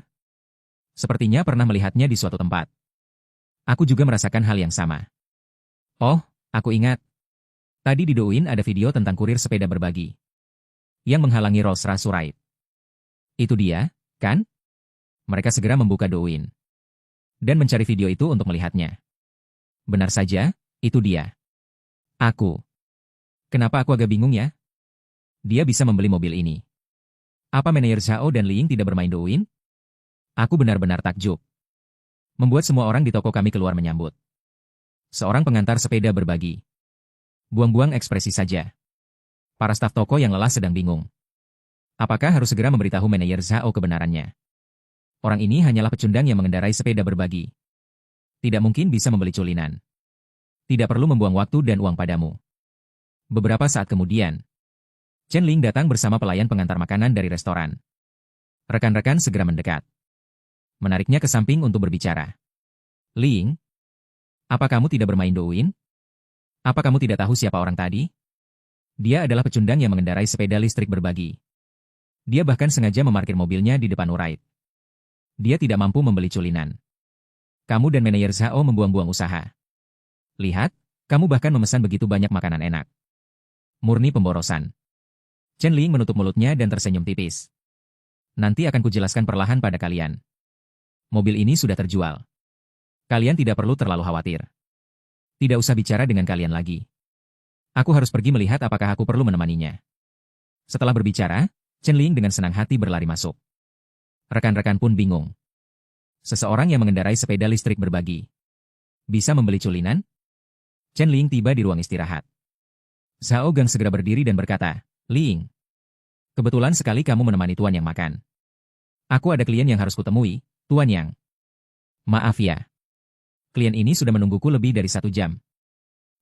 Sepertinya pernah melihatnya di suatu tempat. Aku juga merasakan hal yang sama. Oh, aku ingat. Tadi di Douyin ada video tentang kurir sepeda berbagi. Yang menghalangi Rolls-Royce Ride. Itu dia, kan? Mereka segera membuka Douyin. Dan mencari video itu untuk melihatnya. Benar saja, itu dia. Aku. Kenapa aku agak bingung ya? Dia bisa membeli mobil ini. Apa manajer Zhao dan Ling tidak bermain Douyin? Aku benar-benar takjub. Membuat semua orang di toko kami keluar menyambut. Seorang pengantar sepeda berbagi. Buang-buang ekspresi saja. Para staf toko yang lelah sedang bingung. Apakah harus segera memberitahu manajer Zhao kebenarannya? Orang ini hanyalah pecundang yang mengendarai sepeda berbagi. Tidak mungkin bisa membeli culinan. Tidak perlu membuang waktu dan uang padamu. Beberapa saat kemudian, Chen Ling datang bersama pelayan pengantar makanan dari restoran. Rekan-rekan segera mendekat. Menariknya ke samping untuk berbicara. Ling, apa kamu tidak bermain Douyin? Apa kamu tidak tahu siapa orang tadi? Dia adalah pecundang yang mengendarai sepeda listrik berbagi. Dia bahkan sengaja memarkir mobilnya di depan Uride. Dia tidak mampu membeli culinan. Kamu dan manajer Zhao membuang-buang usaha. Lihat, kamu bahkan memesan begitu banyak makanan enak. Murni pemborosan. Chen Ling menutup mulutnya dan tersenyum tipis. Nanti akan kujelaskan perlahan pada kalian. Mobil ini sudah terjual. Kalian tidak perlu terlalu khawatir. Tidak usah bicara dengan kalian lagi. Aku harus pergi melihat apakah aku perlu menemaninya. Setelah berbicara, Chen Ling dengan senang hati berlari masuk. Rekan-rekan pun bingung. Seseorang yang mengendarai sepeda listrik berbagi. Bisa membeli culinan? Chen Ling tiba di ruang istirahat. Zhao Gang segera berdiri dan berkata, Ling, kebetulan sekali kamu menemani Tuan Yang makan. Aku ada klien yang harus kutemui, Tuan Yang. Maaf ya. Klien ini sudah menungguku lebih dari 1 jam.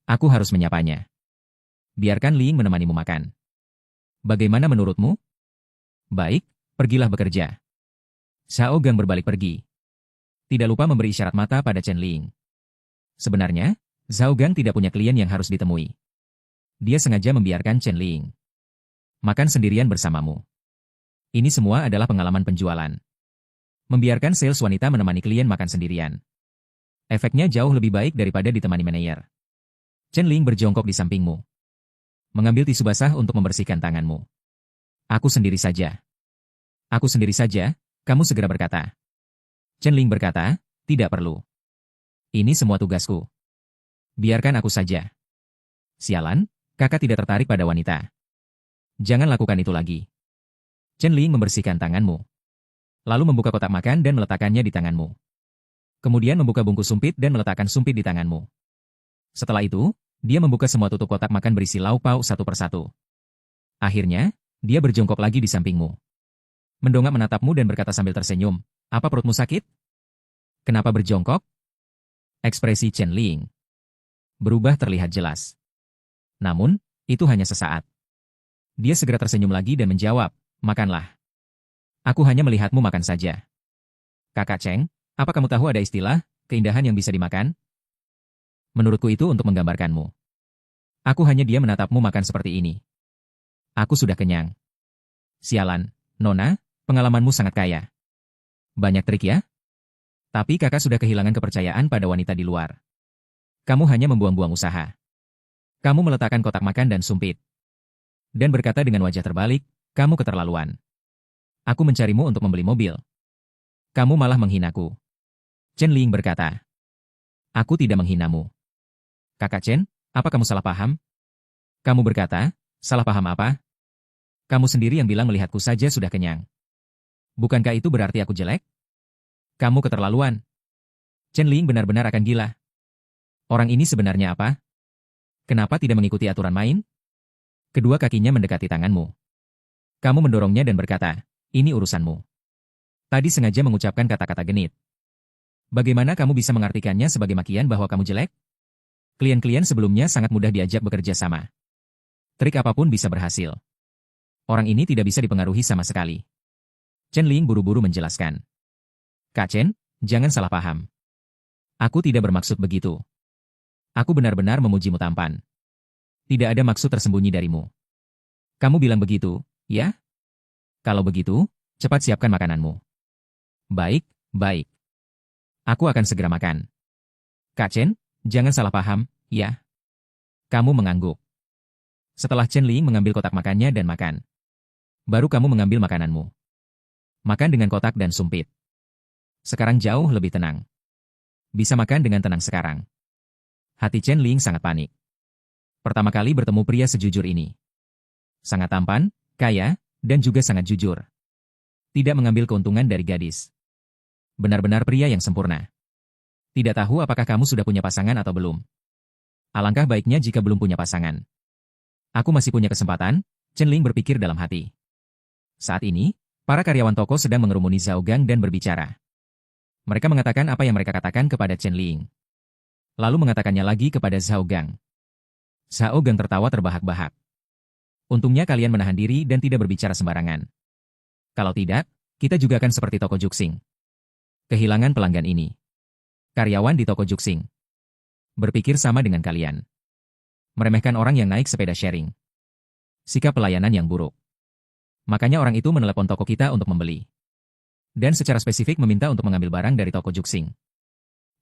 Aku harus menyapanya. Biarkan Ling menemanimu makan. Bagaimana menurutmu? Baik, pergilah bekerja. Zhao Gang berbalik pergi. Tidak lupa memberi isyarat mata pada Chen Ling. Sebenarnya, Zhao Gang tidak punya klien yang harus ditemui. dia sengaja membiarkan Chen Ling makan sendirian bersamamu. Ini semua adalah pengalaman penjualan. Membiarkan sales wanita menemani klien makan sendirian. Efeknya jauh lebih baik daripada ditemani manajer. Chen Ling berjongkok di sampingmu. Mengambil tisu basah untuk membersihkan tanganmu. Aku sendiri saja. Aku sendiri saja, kamu segera berkata. Chen Ling berkata, tidak perlu. Ini semua tugasku. Biarkan aku saja. Sialan, kakak tidak tertarik pada wanita. Jangan lakukan itu lagi. Chen Ling membersihkan tanganmu. Lalu membuka kotak makan dan meletakkannya di tanganmu. Kemudian membuka bungkus sumpit dan meletakkan sumpit di tanganmu. Setelah itu, dia membuka semua tutup kotak makan berisi lauk pauk satu persatu. Akhirnya, dia berjongkok lagi di sampingmu. Mendongak menatapmu dan berkata sambil tersenyum, apa perutmu sakit? Kenapa berjongkok? Ekspresi Chen Ling berubah terlihat jelas. Namun, itu hanya sesaat. Dia segera tersenyum lagi dan menjawab, makanlah. Aku hanya melihatmu makan saja. Kakak Cheng, apa kamu tahu ada istilah, keindahan yang bisa dimakan? Menurutku itu untuk menggambarkanmu. Aku hanya diam menatapmu makan seperti ini. Aku sudah kenyang. Sialan, Nona, pengalamanmu sangat kaya. Banyak trik ya? Tapi kakak sudah kehilangan kepercayaan pada wanita di luar. Kamu hanya membuang-buang usaha. Kamu meletakkan kotak makan dan sumpit. Dan berkata dengan wajah terbalik, kamu keterlaluan. Aku mencarimu untuk membeli mobil. Kamu malah menghinaku. Chen Ling berkata. Aku tidak menghinamu. Kakak Chen, apa kamu salah paham? Kamu berkata, salah paham apa? Kamu sendiri yang bilang melihatku saja sudah kenyang. Bukankah itu berarti aku jelek? Kamu keterlaluan. Chen Ling benar-benar akan gila. Orang ini sebenarnya apa? Kenapa tidak mengikuti aturan main? Kedua kakinya mendekati tanganmu. Kamu mendorongnya dan berkata, ini urusanmu. Tadi sengaja mengucapkan kata-kata genit. Bagaimana kamu bisa mengartikannya sebagai makian bahwa kamu jelek? Klien-klien sebelumnya sangat mudah diajak bekerja sama. Trik apapun bisa berhasil. Orang ini tidak bisa dipengaruhi sama sekali. Chen Ling buru-buru menjelaskan. Kak Chen, jangan salah paham. Aku tidak bermaksud begitu. Aku benar-benar memujimu tampan. Tidak ada maksud tersembunyi darimu. Kamu bilang begitu, ya? Kalau begitu, cepat siapkan makananmu. Baik, baik. Aku akan segera makan. Kak Chen, jangan salah paham, ya? Kamu mengangguk. Setelah Chen Ling mengambil kotak makannya dan makan. Baru kamu mengambil makananmu. Makan dengan kotak dan sumpit. Sekarang jauh lebih tenang. Bisa makan dengan tenang sekarang. Hati Chen Ling sangat panik. Pertama kali bertemu pria sejujur ini. Sangat tampan, kaya, dan juga sangat jujur. Tidak mengambil keuntungan dari gadis. Benar-benar pria yang sempurna. Tidak tahu apakah kamu sudah punya pasangan atau belum. Alangkah baiknya jika belum punya pasangan. Aku masih punya kesempatan, Chen Ling berpikir dalam hati. Saat ini, para karyawan toko sedang mengerumuni Zhao Gang dan berbicara. Mereka mengatakan apa yang mereka katakan kepada Chen Ling. Lalu mengatakannya lagi kepada Zhao Gang. Zhao Gang tertawa terbahak-bahak. Untungnya kalian menahan diri dan tidak berbicara sembarangan. Kalau tidak, kita juga akan seperti toko Juxing. Kehilangan pelanggan ini. Karyawan di toko Juxing berpikir sama dengan kalian. Meremehkan orang yang naik sepeda sharing. Sikap pelayanan yang buruk. Makanya orang itu menelepon toko kita untuk membeli. Dan secara spesifik meminta untuk mengambil barang dari toko Juxing.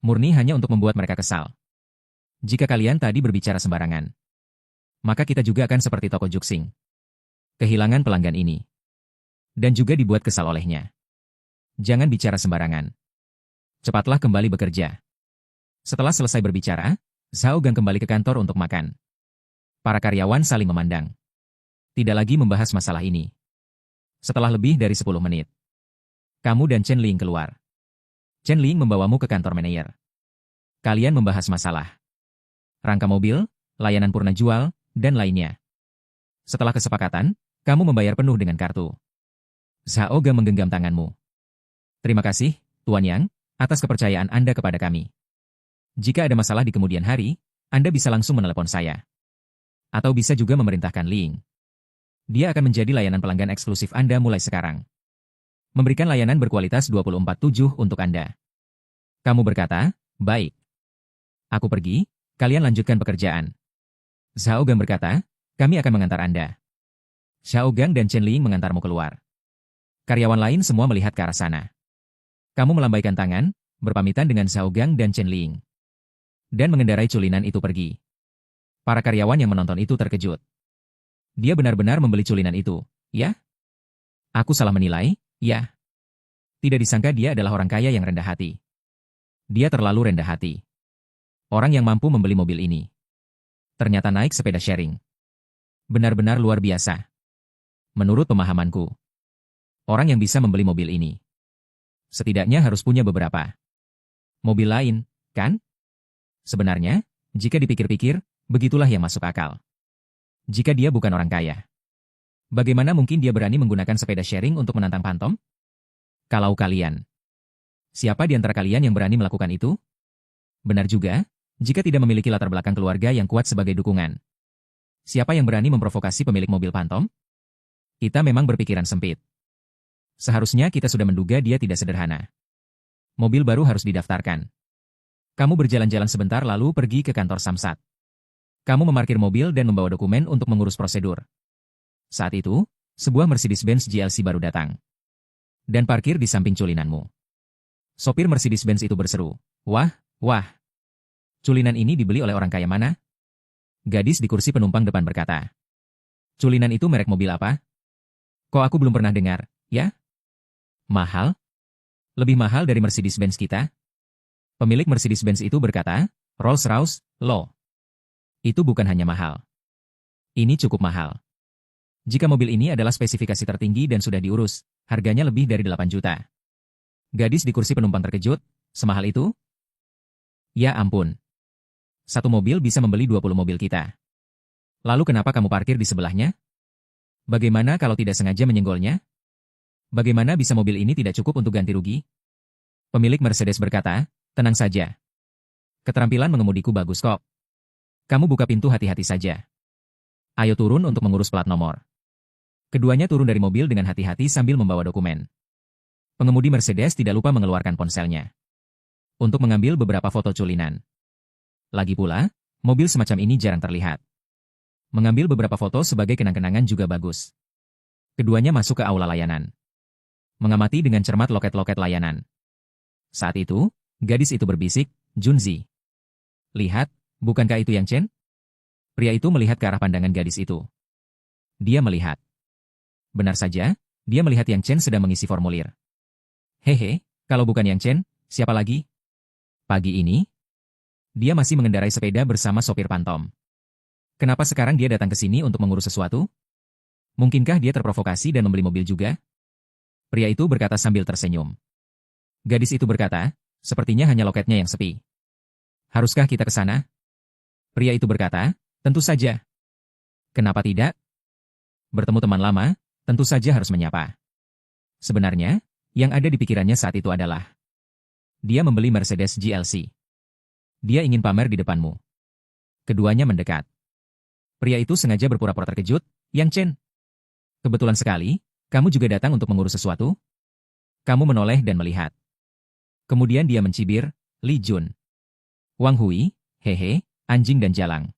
Murni hanya untuk membuat mereka kesal. Jika kalian tadi berbicara sembarangan, maka kita juga akan seperti toko Juxing. Kehilangan pelanggan ini. Dan juga dibuat kesal olehnya. Jangan bicara sembarangan. Cepatlah kembali bekerja. Setelah selesai berbicara, Zhao Gang kembali ke kantor untuk makan. Para karyawan saling memandang. Tidak lagi membahas masalah ini. Setelah lebih dari 10 menit, kamu dan Chen Ling keluar. Chen Ling membawamu ke kantor manajer. Kalian membahas masalah rangka mobil, layanan purna jual, dan lainnya. Setelah kesepakatan, kamu membayar penuh dengan kartu. Zhao Gang menggenggam tanganmu. Terima kasih, Tuan Yang, atas kepercayaan Anda kepada kami. Jika ada masalah di kemudian hari, Anda bisa langsung menelepon saya. Atau bisa juga memerintahkan Ling. Dia akan menjadi layanan pelanggan eksklusif Anda mulai sekarang. Memberikan layanan berkualitas 24/7 untuk Anda. Kamu berkata, baik. Aku pergi, kalian lanjutkan pekerjaan. Zhao Gang berkata, kami akan mengantar Anda. Xiao Gang dan Chen Ling mengantarmu keluar. Karyawan lain semua melihat ke arah sana. Kamu melambaikan tangan, berpamitan dengan Zhao Gang dan Chen Ling. Dan mengendarai culinan itu pergi. Para karyawan yang menonton itu terkejut. Dia benar-benar membeli culinan itu, ya? Aku salah menilai, ya. Tidak disangka dia adalah orang kaya yang rendah hati. Dia terlalu rendah hati. Orang yang mampu membeli mobil ini. Ternyata naik sepeda sharing. Benar-benar luar biasa. Menurut pemahamanku. Orang yang bisa membeli mobil ini. Setidaknya harus punya beberapa mobil lain, kan? Sebenarnya, jika dipikir-pikir, begitulah yang masuk akal. Jika dia bukan orang kaya. Bagaimana mungkin dia berani menggunakan sepeda sharing untuk menantang Phantom? Kalau kalian. Siapa di antara kalian yang berani melakukan itu? Benar juga, jika tidak memiliki latar belakang keluarga yang kuat sebagai dukungan. Siapa yang berani memprovokasi pemilik mobil Phantom? Kita memang berpikiran sempit. Seharusnya kita sudah menduga dia tidak sederhana. Mobil baru harus didaftarkan. Kamu berjalan-jalan sebentar lalu pergi ke kantor Samsat. Kamu memarkir mobil dan membawa dokumen untuk mengurus prosedur. Saat itu, sebuah Mercedes-Benz GLC baru datang. Dan parkir di samping culinanmu. Sopir Mercedes-Benz itu berseru, "Wah, wah. Culinan ini dibeli oleh orang kaya mana?" Gadis di kursi penumpang depan berkata, "Culinan itu merek mobil apa? Kok aku belum pernah dengar, ya? Mahal? Lebih mahal dari Mercedes-Benz kita?" Pemilik Mercedes-Benz itu berkata, "Rolls-Royce, loh. Itu bukan hanya mahal. Ini cukup mahal. Jika mobil ini adalah spesifikasi tertinggi dan sudah diurus, harganya lebih dari 8 juta. Gadis di kursi penumpang terkejut, "Semahal itu?" "Ya ampun. Satu mobil bisa membeli 20 mobil kita. Lalu kenapa kamu parkir di sebelahnya? Bagaimana kalau tidak sengaja menyenggolnya? Bagaimana bisa mobil ini tidak cukup untuk ganti rugi?" Pemilik Mercedes berkata, "Tenang saja. Keterampilan mengemudiku bagus kok. Kamu buka pintu hati-hati saja. Ayo turun untuk mengurus plat nomor." Keduanya turun dari mobil dengan hati-hati sambil membawa dokumen. Pengemudi Mercedes tidak lupa mengeluarkan ponselnya untuk mengambil beberapa foto culinan. Lagi pula, mobil semacam ini jarang terlihat. Mengambil beberapa foto sebagai kenang-kenangan juga bagus. Keduanya masuk ke aula layanan. Mengamati dengan cermat loket-loket layanan. Saat itu, gadis itu berbisik, "Junzi. Lihat, bukankah itu Yang Chen?" Pria itu melihat ke arah pandangan gadis itu. Dia melihat. Benar saja, dia melihat Yang Chen sedang mengisi formulir. "Hehe, kalau bukan Yang Chen, siapa lagi?" Pagi ini, dia masih mengendarai sepeda bersama sopir Phantom. Kenapa sekarang dia datang ke sini untuk mengurus sesuatu? Mungkinkah dia terprovokasi dan membeli mobil juga? Pria itu berkata sambil tersenyum. Gadis itu berkata, "Sepertinya hanya loketnya yang sepi. Haruskah kita ke sana?" Pria itu berkata, "Tentu saja. Kenapa tidak? Bertemu teman lama, tentu saja harus menyapa." Sebenarnya, yang ada di pikirannya saat itu adalah dia membeli Mercedes GLC. Dia ingin pamer di depanmu. Keduanya mendekat. Pria itu sengaja berpura-pura terkejut, "Yang Chen. Kebetulan sekali, kamu juga datang untuk mengurus sesuatu?" Kamu menoleh dan melihat. Kemudian dia mencibir, "Li Jun. Wang Hui, hehe, anjing dan jalang."